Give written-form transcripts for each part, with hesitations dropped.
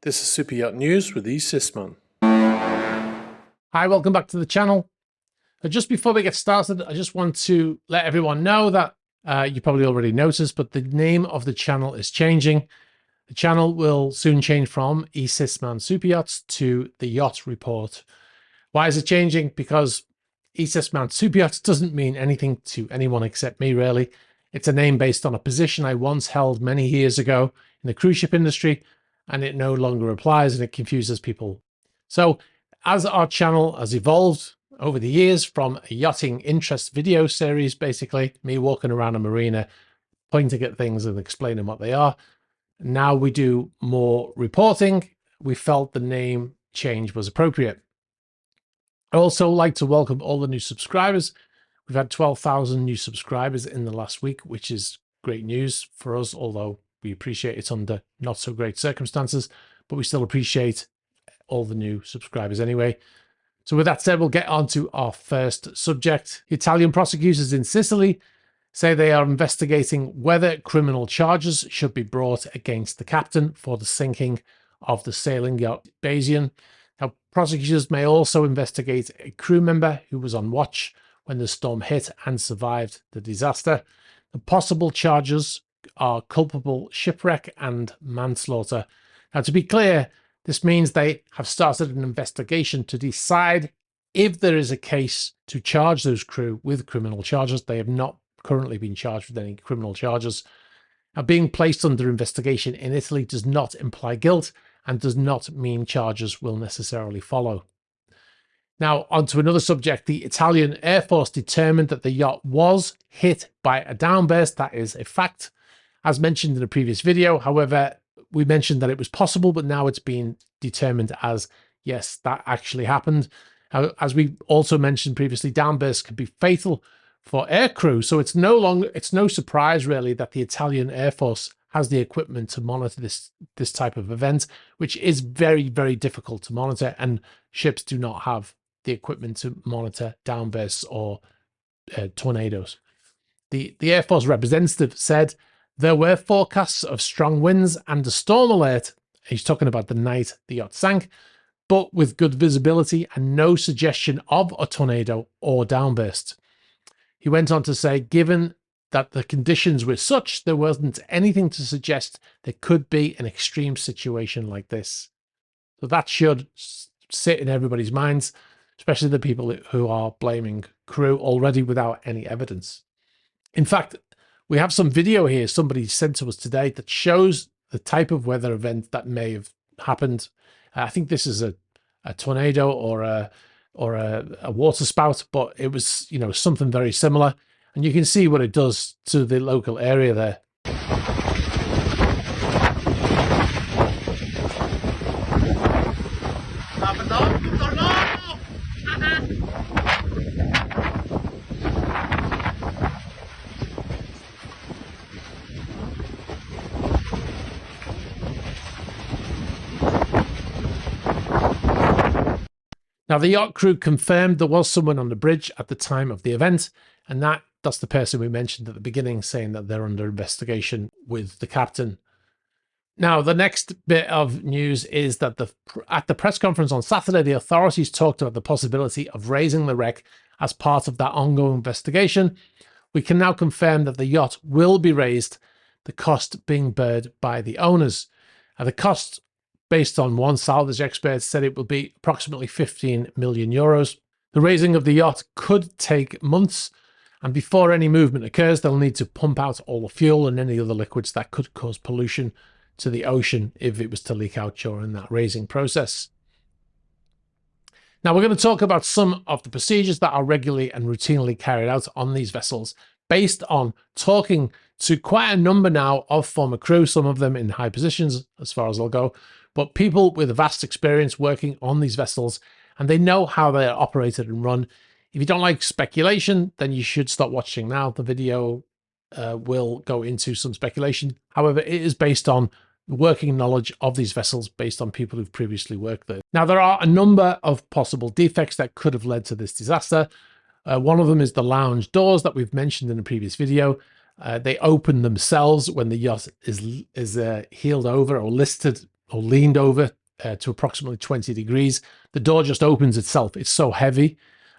This is Super Yacht News with Sisman. Hi, welcome back to the channel. Just before we get started, I just want to let everyone know that you probably already noticed, but the name of the channel is changing. The channel will soon change from Sisman Superyachts to the Yacht Report. Why is it changing? Because Sisman Superyachts doesn't mean anything to anyone except me, really. It's a name based on a position I once held many years ago in the cruise ship industry, and it no longer applies and it confuses people. So as our channel has evolved over the years from a yachting interest video series, basically me walking around a marina, pointing at things and explaining what they are, now we do more reporting. We felt the name change was appropriate. I'd also like to welcome all the new subscribers. We've had 12,000 new subscribers in the last week, which is great news for us, although we appreciate it under not so great circumstances, but we still appreciate all the new subscribers anyway. So with that said, we'll get on to our first subject. Italian prosecutors in Sicily say they are investigating whether criminal charges should be brought against the captain for the sinking of the sailing yacht Basian. Now, prosecutors may also investigate a crew member who was on watch when the storm hit and survived the disaster. The possible charges are culpable shipwreck and manslaughter. Now, to be clear, this means they have started an investigation to decide if there is a case to charge those crew with criminal charges. They have not currently been charged with any criminal charges. Now, being placed under investigation in Italy does not imply guilt and does not mean charges will necessarily follow. Now, onto another subject. The Italian Air Force determined that the yacht was hit by a downburst. That is a fact. As mentioned in a previous video, however, we mentioned that it was possible, but now it's been determined as, yes, that actually happened. As we also mentioned previously, downbursts can be fatal for air crew. So it's no surprise really that the Italian Air Force has the equipment to monitor this type of event, which is very, very difficult to monitor, and ships do not have the equipment to monitor downbursts or tornadoes. The Air Force representative said there were forecasts of strong winds and a storm alert. He's talking about the night the yacht sank, but with good visibility and no suggestion of a tornado or downburst. He went on to say, given that the conditions were such, there wasn't anything to suggest there could be an extreme situation like this. So that should sit in everybody's minds, especially the people who are blaming crew already without any evidence. In fact, we have some video here somebody sent to us today that shows the type of weather event that may have happened. I think this is a tornado or a water spout, but it was, something very similar. And you can see what it does to the local area there. Now, the yacht crew confirmed there was someone on the bridge at the time of the event, and that's the person we mentioned at the beginning, saying that they're under investigation with the captain. Now, the next bit of news is that at the press conference on Saturday, the authorities talked about the possibility of raising the wreck as part of that ongoing investigation. We can now confirm that the yacht will be raised, the cost being borne by the owners. The cost, based on one salvage expert, said it will be approximately 15 million euros. The raising of the yacht could take months, and before any movement occurs, they'll need to pump out all the fuel and any other liquids that could cause pollution to the ocean if it was to leak out during that raising process. Now, we're going to talk about some of the procedures that are regularly and routinely carried out on these vessels, based on talking to quite a number now of former crew, some of them in high positions as far as I'll go, but people with a vast experience working on these vessels, and they know how they are operated and run. If you don't like speculation, then you should stop watching now. The video will go into some speculation. However, it is based on working knowledge of these vessels based on people who've previously worked there. Now, there are a number of possible defects that could have led to this disaster. One of them is the lounge doors that we've mentioned in a previous video. They open themselves when the yacht is heeled over or listed or leaned over to approximately 20 degrees. The door just opens itself. It's so heavy.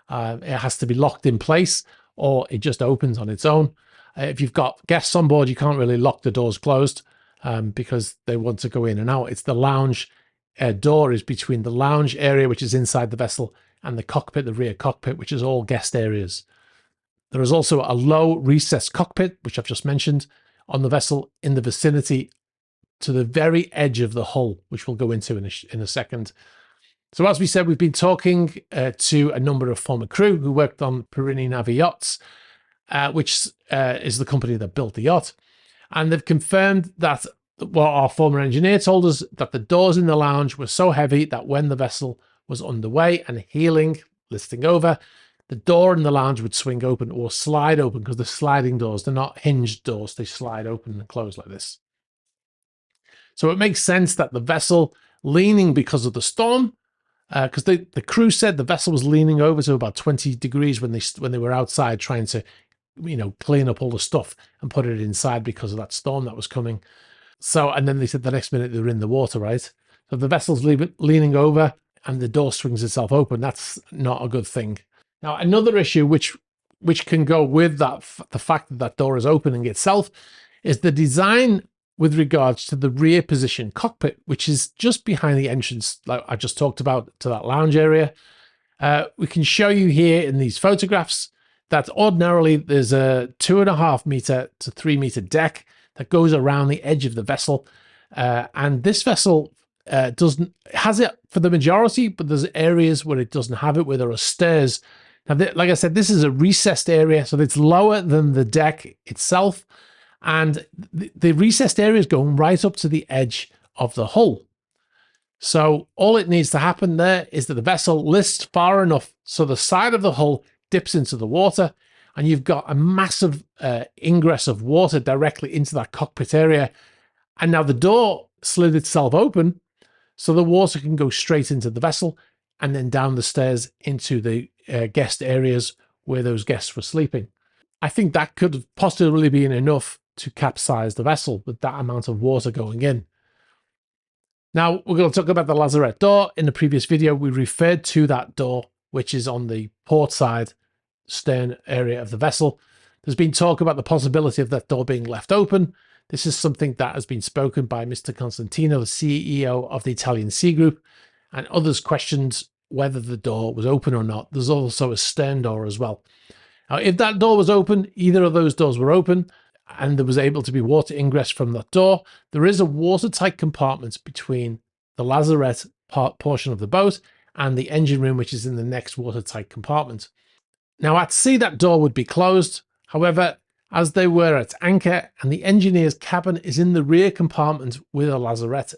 It has to be locked in place, or it just opens on its own. If you've got guests on board, you can't really lock the doors closed because they want to go in and out. It's the lounge door is between the lounge area, which is inside the vessel, and the cockpit, the rear cockpit, which is all guest areas. There is also a low recessed cockpit, which I've just mentioned, on the vessel in the vicinity to the very edge of the hull, which we'll go into in a second. So as we said, we've been talking to a number of former crew who worked on Perini Navi Yachts, which is the company that built the yacht. And they've confirmed that, well, our former engineer told us that the doors in the lounge were so heavy that when the vessel was underway and heeling, listing over, the door in the lounge would swing open or slide open, because the sliding doors, they're not hinged doors, they slide open and close like this. So it makes sense that the vessel leaning because of the storm, because the crew said the vessel was leaning over to about 20 degrees when they were outside trying to, clean up all the stuff and put it inside because of that storm that was coming. So, and then they said the next minute they were in the water, right? So the vessel's leaning over and the door swings itself open. That's not a good thing. Now, another issue which can go with that, the fact that that door is opening itself, is the design with regards to the rear position cockpit, which is just behind the entrance, like I just talked about, to that lounge area. We can show you here in these photographs that ordinarily there's a 2.5 meter to 3 meter deck that goes around the edge of the vessel. And this vessel has it for the majority, but there's areas where it doesn't have it, where there are stairs. Now, like I said, this is a recessed area, so it's lower than the deck itself. And the recessed area is going right up to the edge of the hull. So all it needs to happen there is that the vessel lists far enough so the side of the hull dips into the water, and you've got a massive ingress of water directly into that cockpit area. And now the door slid itself open, so the water can go straight into the vessel and then down the stairs into the guest areas where those guests were sleeping. I think that could have possibly been enough to capsize the vessel with that amount of water going in. Now, we're going to talk about the lazarette door. In the previous video, we referred to that door, which is on the port side stern area of the vessel. There's been talk about the possibility of that door being left open. This is something that has been spoken by Mr. Constantino, the CEO of the Italian Sea Group, and others questioned whether the door was open or not. There's also a stern door as well. Now, if that door was open, either of those doors were open, and there was able to be water ingress from that door, there is a watertight compartment between the lazarette portion of the boat and the engine room, which is in the next watertight compartment. Now, at sea, that door would be closed. However, as they were at anchor and the engineer's cabin is in the rear compartment where the lazarette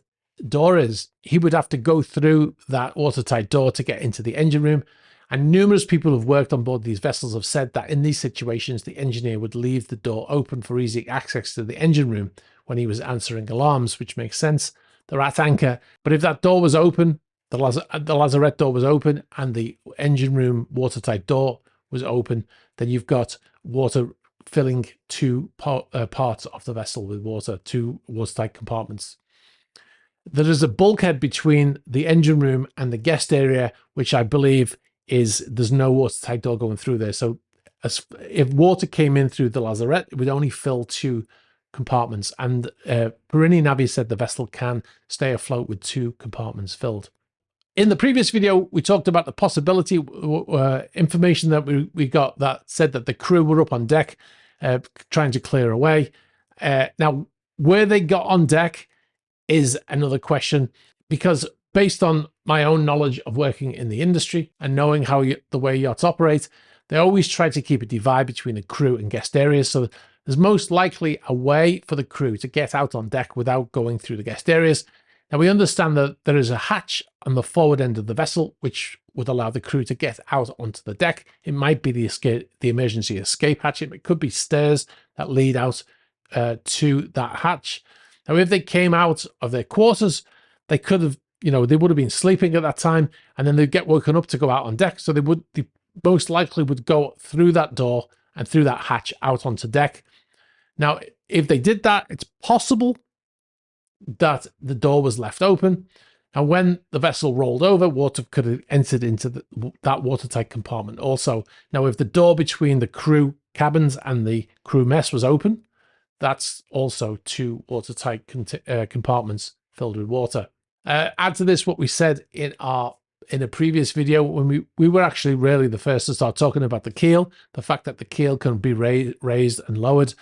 door is, he would have to go through that watertight door to get into the engine room. And numerous people who've worked on board these vessels have said that in these situations, the engineer would leave the door open for easy access to the engine room when he was answering alarms, which makes sense. They're at anchor. But if that door was open, the lazarette door was open and the engine room watertight door was open, then you've got water filling two parts of the vessel with water, two watertight compartments. There is a bulkhead between the engine room and the guest area, which I believe is there's no watertight door going through there. So if water came in through the lazarette, it would only fill two compartments. And Perini Navi said the vessel can stay afloat with two compartments filled. In the previous video, we talked about the possibility, information that we got that said that the crew were up on deck trying to clear away. Now, where they got on deck is another question, because based on my own knowledge of working in the industry and knowing how the way yachts operate, they always try to keep a divide between the crew and guest areas. So there's most likely a way for the crew to get out on deck without going through the guest areas. Now, we understand that there is a hatch on the forward end of the vessel, which would allow the crew to get out onto the deck. It might be the emergency escape hatch. It could be stairs that lead out to that hatch. Now, if they came out of their quarters, they could have, they would have been sleeping at that time, and then they'd get woken up to go out on deck. So they most likely would go through that door and through that hatch out onto deck. Now, if they did that, it's possible that the door was left open. And when the vessel rolled over, water could have entered into that watertight compartment also. Now, if the door between the crew cabins and the crew mess was open, that's also 2 watertight compartments filled with water. Add to this what we said in a previous video when we were actually really the first to start talking about the keel, the fact that the keel can be raised and lowered.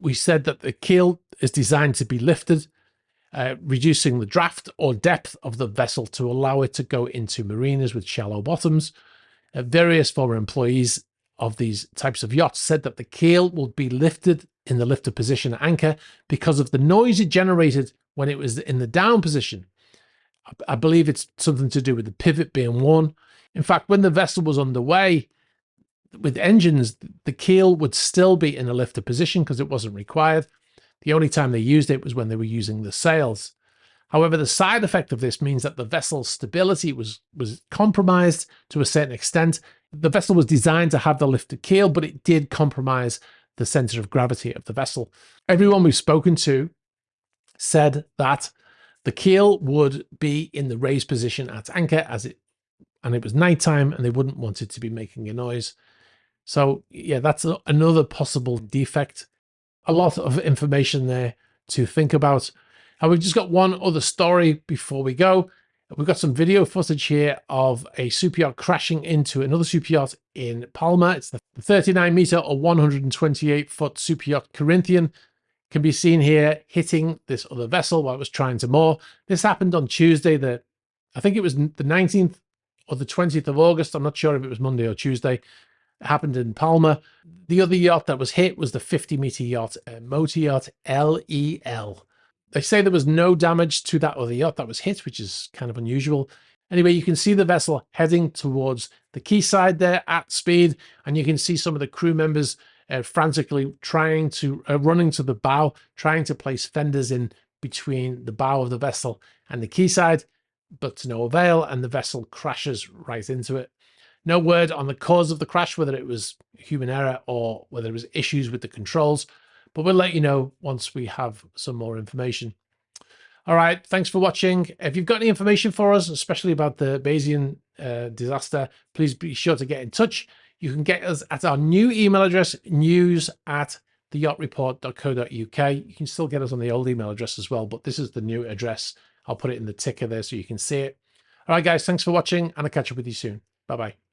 We said that the keel is designed to be lifted, reducing the draft or depth of the vessel to allow it to go into marinas with shallow bottoms. Various former employees of these types of yachts said that the keel would be lifted in the lifted position at anchor because of the noise it generated when it was in the down position. I believe it's something to do with the pivot being worn. In fact, when the vessel was underway with engines, the keel would still be in a lifted position because it wasn't required. The only time they used it was when they were using the sails. However, the side effect of this means that the vessel's stability was compromised to a certain extent. The vessel was designed to have the lifted keel, but it did compromise the center of gravity of the vessel. Everyone we've spoken to said that the keel would be in the raised position at anchor and it was nighttime and they wouldn't want it to be making a noise. So yeah, that's another possible defect. A lot of information there to think about. And we've just got one other story before we go. We've got some video footage here of a superyacht crashing into another superyacht in Palma. It's the 39 meter or 128 foot superyacht Corinthian. Can be seen here hitting this other vessel while it was trying to moor. This happened on Tuesday, I think it was the 19th or the 20th of August. I'm not sure if it was Monday or Tuesday. It happened in Palma. The other yacht that was hit was the 50 meter yacht, motor yacht LEL. They say there was no damage to that other yacht that was hit, which is kind of unusual. Anyway, you can see the vessel heading towards the quayside there at speed, and you can see some of the crew members frantically running to the bow, trying to place fenders in between the bow of the vessel and the quayside, but to no avail, and the vessel crashes right into it. No word on the cause of the crash, whether it was human error or whether it was issues with the controls, but we'll let you know once we have some more information. All right, thanks for watching. If you've got any information for us, especially about the Bayesian disaster, please be sure to get in touch. You can get us at our new email address, news@theyachtReport.co.uk. You can still get us on the old email address as well, but this is the new address. I'll put it in the ticker there so you can see it. All right, guys, thanks for watching, and I'll catch up with you soon. Bye-bye.